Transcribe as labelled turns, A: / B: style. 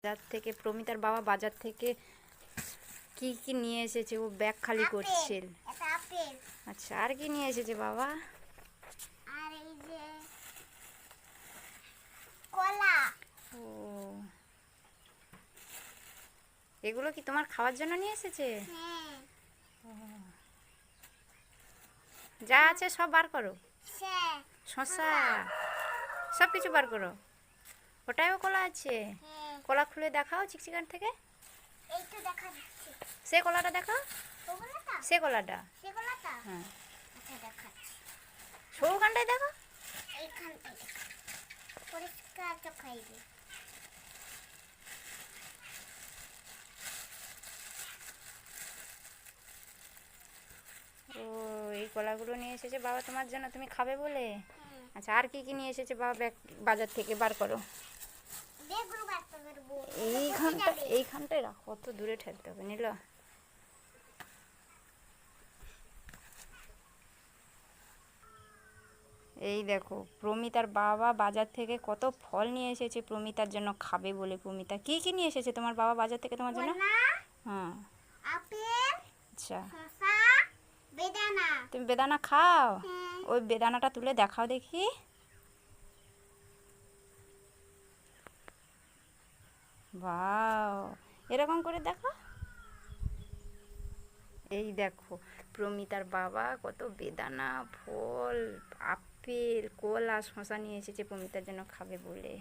A: বাজার থেকে প্রমিতার বাবা বাজার থেকে কি কি নিয়ে এসেছে? ও ব্যাগ খালি করছে। আচ্ছা, আর কি নিয়ে এসেছে বাবা?
B: আর এই যে কলা।
A: ও, এগুলো কি তোমার খাওয়ার জন্য নিয়ে এসেছে?
B: হ্যাঁ।
A: যা আছে সব বার করো। শসা সব কিছু বার করো। ওটাইও কলা আছে। কলা খুলে দেখাও চিকচিকান থেকে।
B: এই তো দেখা যাচ্ছে।
A: সে কলাটা দেখাও।
B: ওগুলোটা?
A: সে কলাটা।
B: সেগুলোটা?
A: হ্যাঁ,
B: আচ্ছা দেখাচ্ছি।
A: সৌখানটাই দেখো।
B: এইখানটায় দেখা। পরিষ্কার চোখাইবে।
A: ও, এই কলাগুলো নিয়ে এসেছে বাবা তোমার জন্য, তুমি খাবে বলে। আচ্ছা, আর কি কি নিয়ে এসেছে বাবা ব্যাগ বাজার থেকে? বার করো।
B: বেগুন বাটা করব।
A: এইখানটায় রাখো, অত দূরে ঠেলতে হবে নিল। এই দেখো, প্রমিতার বাবা বাজার থেকে কত ফল নিয়ে এসেছে প্রমিতার জন্য খাবে বলে। প্রমিতা, কি কি নিয়ে এসেছে তোমার বাবা বাজার থেকে তোমার জন্য? হ্যাঁ,
B: আপেল,
A: আচ্ছা।
B: শসা, বেদানা।
A: তুমি বেদানা খাও? ওই বেদানাটা তুলে দেখাও দেখি। বাও, এরকম করে দেখো। এই দেখো, প্রমিতার বাবা কত বেদানা, ফল, আপেল, কলা, শসা নিয়ে এসেছে প্রমিতার জন্য খাবে বলে।